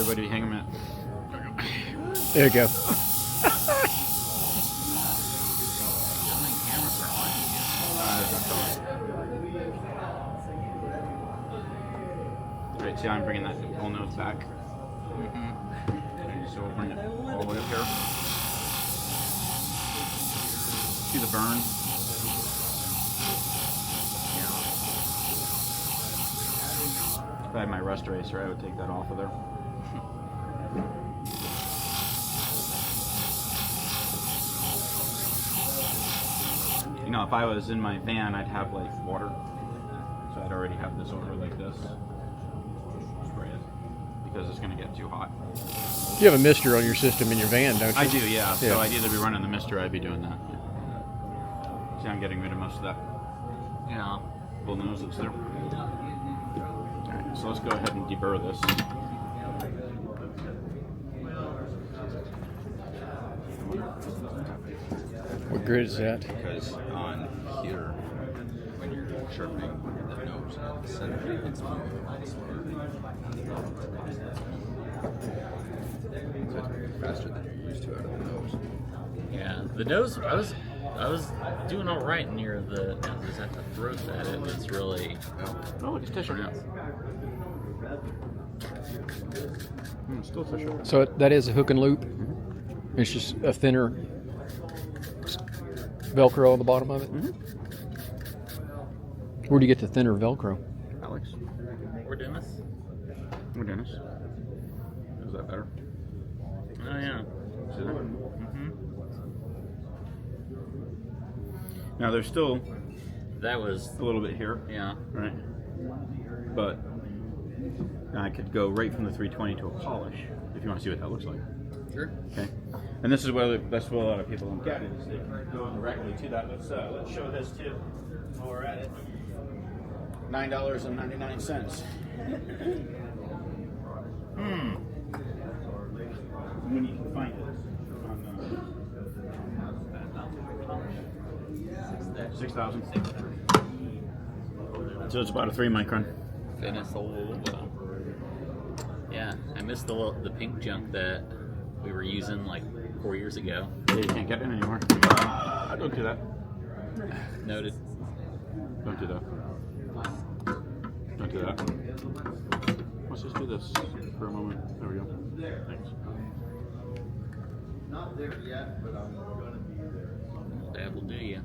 everybody hang them at. There you go. Right, see how I'm bringing that whole nose back? So we'll bring it all the way up here. See the burn? If I had my rust eraser, I would take that off of there. You know, if I was in my van, I'd have like water. So I'd already have this over like this. Spray it. Because it's going to get too hot. You have a mister on your system in your van, don't you? I do, yeah. So I'd either be running the mister or I'd be doing that. See, I'm getting rid of most of that. Yeah. Little nose that's there. Alright, so let's go ahead and deburr this. What grid is that? Because on here, when you're sharpening the nose at the center, it's moving a lot slower. So it's moving faster than you're used to out of the nose. Yeah, the nose, I was doing all right near the, just at the throat at it. It's really, Oh, it's tissue now. Still tissue. So that is a hook and loop. It's just a thinner Velcro on the bottom of it. Where do you get the thinner Velcro? Alex? or Dennis? Or Dennis? Is that better? Oh yeah. See that? Now there's still That was, a little bit here, yeah. right? But I could go right from the 320 to a polish if you want to see what that looks like. Sure. Okay, and this is that's what a lot of people don't get is they can go directly to that. Let's show this too while we're at it. $9.99. When you can find it on 6,000. So it's about a 3 micron. Finished a little bit. Yeah, I missed the pink junk that we were using like 4 years ago. Yeah, you can't get it anymore. Don't do that. Noted. Don't do that. Don't do that. Let's just do this for a moment. There we go. Thanks. Not there yet, but I'm going to be there. That will do you.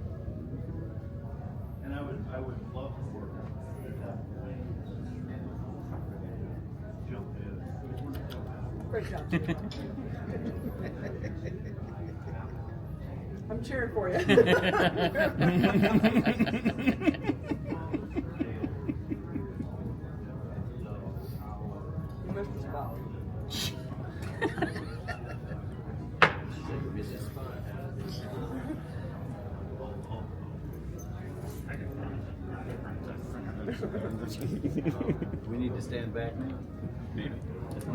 And I would love to work on that. Jump in. Great job. I'm cheering for you. You missed the spot. We need to stand back now. Maybe.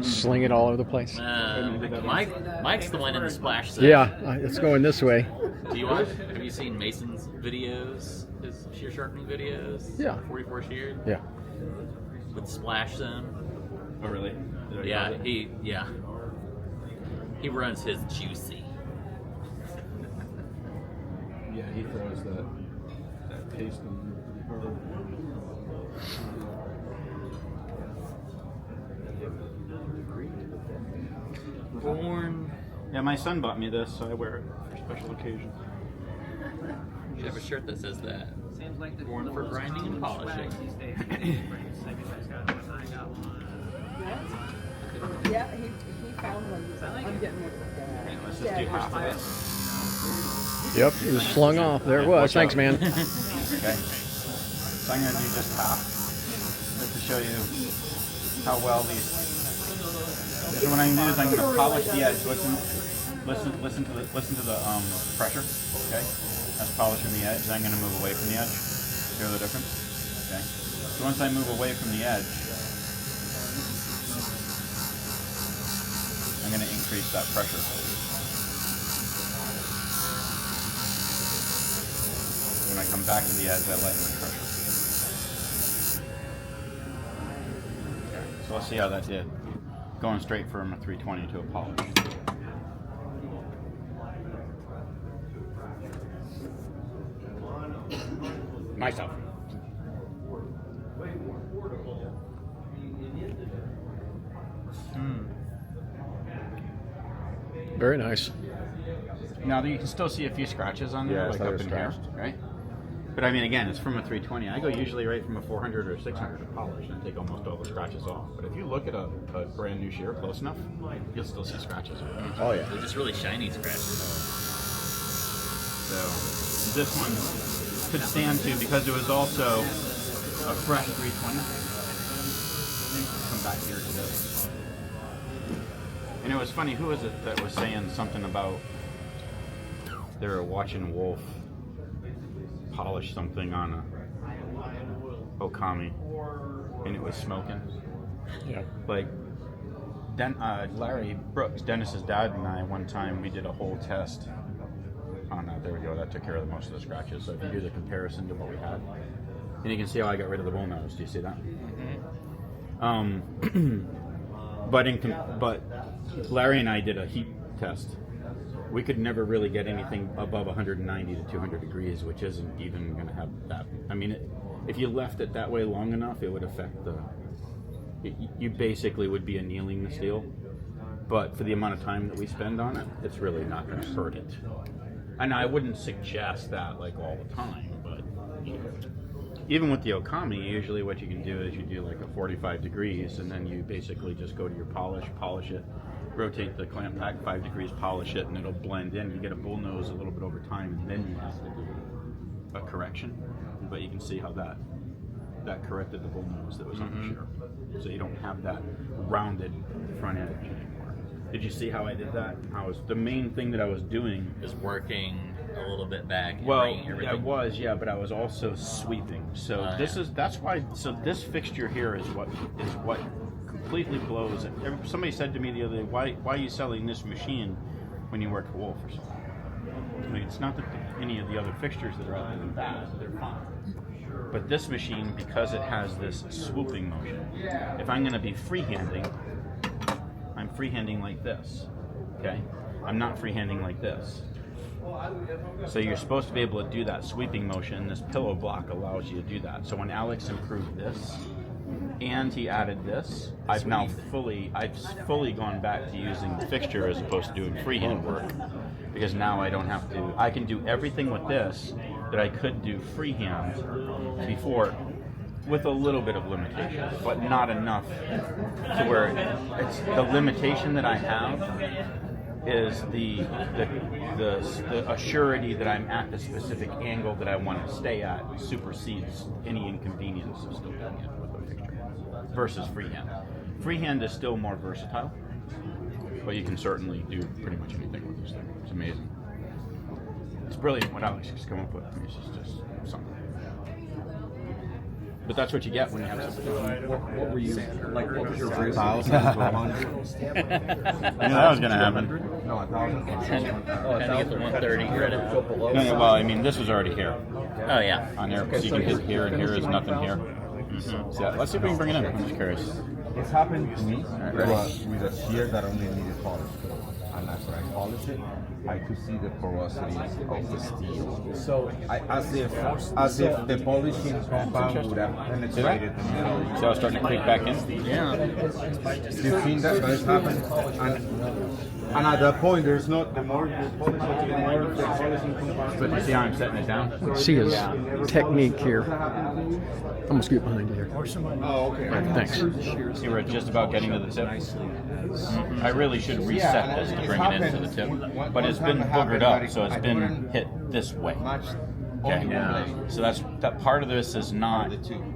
Sling it all over the place. Mike's the one in the splash zone. Yeah, it's going this way. Do you watch? Have you seen Mason's videos? His shear sharpening videos? Yeah. 44 shear Yeah. with splash zone. Oh, really? Yeah, he runs his juicy. Yeah, he throws that paste on pretty hard. Born. Yeah, my son bought me this, so I wear it for special occasions. You have a shirt that says that. Seems like the Born for grinding and polishing. these days. Yeah, he found one. I'm getting one. Let's just do half of it. Yep, it was slung off. There it was. Thanks, man. Okay. So I'm going to do just half, just to show you how well these. So what I'm going to do is I'm going to polish the edge. Listen to the pressure. Okay, that's polishing the edge. Then I'm going to move away from the edge. Hear the difference? Okay. So once I move away from the edge, I'm going to increase that pressure. When I come back to the edge, I lighten the pressure. Okay. So let's see how that did. going straight from a 320 to a polish. Myself. Very nice. Now you can still see a few scratches on there, Yeah, like so up they're in here, scratched. right? But I mean, again, it's from a 320. I go usually right from a 400 or 600 to polish and take almost all the scratches off. But if you look at a brand new shear close enough, you'll still see scratches on it. Oh yeah. They're just really shiny scratches. So this one could stand to, because it was also a fresh 320. Come back here to this. And it was funny, who was it that was saying something about they were watching Wolf polish something on a Okami and it was smoking? Yeah. Like Larry Brooks, Dennis's dad, and I one time we did a whole test on there we go, that took care of most of the scratches. So if you do the comparison to what we had, and you can see how I got rid of the bull nose. Do you see that? But Larry and I did a heat test. We could never really get anything above 190 to 200 degrees, which isn't even going to have that. I mean, if you left it that way long enough, it would affect the. You basically would be annealing the steel. But for the amount of time that we spend on it, it's really not going to hurt it. And I wouldn't suggest that like all the time, but you know, even with the Okami, usually what you can do is you do like a 45 degrees, and then you basically just go to your polish it, rotate the clamp back 5 degrees, polish it, and it'll blend in. You get a bull nose a little bit over time, and then you have to do a correction. But you can see how that corrected the bull nose that was on the shear. So you don't have that rounded front edge anymore. Did you see how I did that? The main thing that I was doing Is working a little bit back. And well, bringing everything. I was, yeah, but I was also sweeping. So that's why. So this fixture here is what completely blows it. Somebody said to me the other day, "Why are you selling this machine when you work for Wolf or something?" I mean, it's not that any of the other fixtures that are out there are bad; they're fine. But this machine, because it has this swooping motion, if I'm going to be freehanding, I'm freehanding like this. Okay, I'm not freehanding like this. So you're supposed to be able to do that sweeping motion. This pillow block allows you to do that. So when Alex improved this, and he added this, I've fully gone back to using the fixture as opposed to doing freehand work, because now I don't have to. I can do everything with this that I could do freehand before, with a little bit of limitation, but not enough to where it's the limitation that I have is the assurity that I'm at the specific angle that I want to stay at supersedes any inconvenience of still doing it with a fixture versus freehand. Freehand is still more versatile, but you can certainly do pretty much anything with this thing. It's amazing. It's brilliant what Alex has come up with. I mean, it's just something. But that's what you get when you have something. What were you like? What was your first 1,000 to 100? I knew that was going to happen. No, 1,000. Trying to get the 130 credit. No, well, I mean, this was already here Oh yeah. on there, so you can hit here, and here is nothing here. So yeah, let's see if we can bring it in. I'm just curious. It's happened to me with a shear that only needed polish. And after I polish it, I could see the porosity of the steel. So as if the polishing compound would have penetrated the metal. See how it's starting to creep back in? Yeah. You've seen that has happened, and at that point, there's not the more you polish it, the more the polishing compound. But you see how I'm setting it down? See his technique here. I'm gonna scoot behind you here. Oh, okay. Thanks. You were just about getting to the tip. I really should reset this to bring it into the tip, but it's been boogered up, so it's been hit this way. Okay. So that part of this is not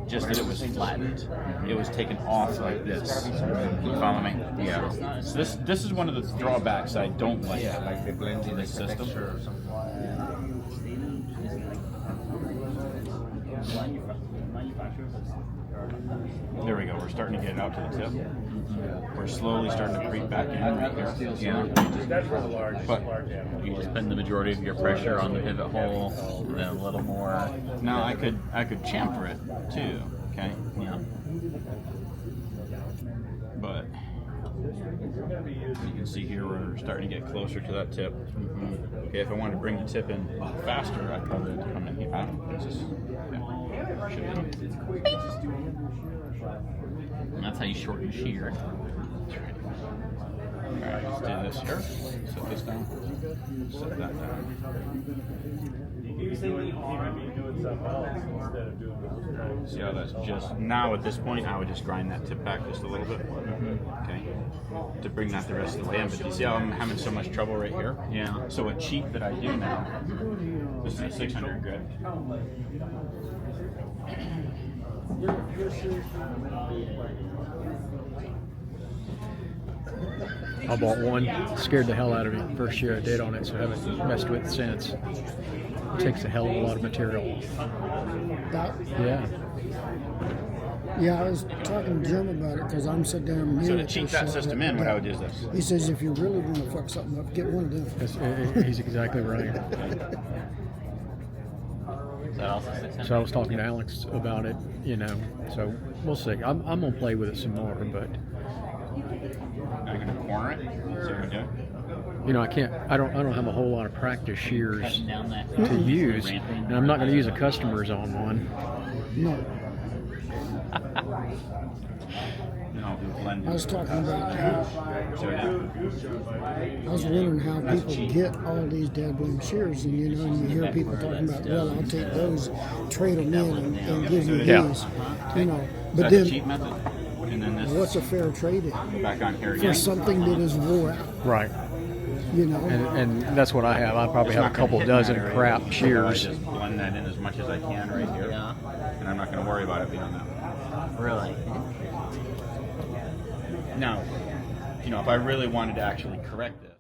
just that it was flattened; it was taken off like this. You follow me? Yeah. So this is one of the drawbacks I don't like. Like the blending This system. There we go. We're starting to get it out to the tip. We're slowly starting to creep back in right here. Yeah. But You just spend the majority of your pressure on the pivot hole, and then a little more. now I could chamfer it too. Okay. Yeah. But You can see here we're starting to get closer to that tip. Okay, if I wanted to bring the tip in faster, I'd probably come in here. It's just, yeah, should be. And that's how you shorten shear. Alright, let's do this here. Set this down. Set that down. He might be doing something else instead of doing those. See how that's just, now at this point, I would just grind that tip back just a little bit. Okay, to bring that the rest of the way in. But you see how I'm having so much trouble right here? Yeah. So a cheat that I do now, this is a 600 grit. I bought one, scared the hell out of me. First year I did on it, so I haven't messed with it since. It takes a hell of a lot of material. That, Yeah. yeah, I was talking to Jim about it because I'm so damn new. So to at cheat this that shit. system in, what I would do is this. He says if you really want to fuck something up, get one of them. He's exactly right. Is that also 600? So I was talking to Alex about it, you know. So we'll see. I'm gonna play with it some more, but I'm going to corner it. So we're doing. you know, I don't have a whole lot of practice shears Cutting down that to use, ramping. and I'm not going to use a customer's on one. No, No, blend I was it. talking about how, So yeah. I was wondering how people get all these dead bloom shears, and you know, and you hear people talking about, well, I'll take those, trade them in, and give you Yeah. these, you know. So But that's a then, cheat method. And then this what's a fair trade in back on here for again. something that is wore out? Right. You know, And that's what I have. I probably It's have a not gonna couple hit dozen that area. crap So I shears. just blend that in as much as I can right here. Yeah. And I'm not going to worry about it beyond that. Really? Now, you know, if I really wanted to actually correct this,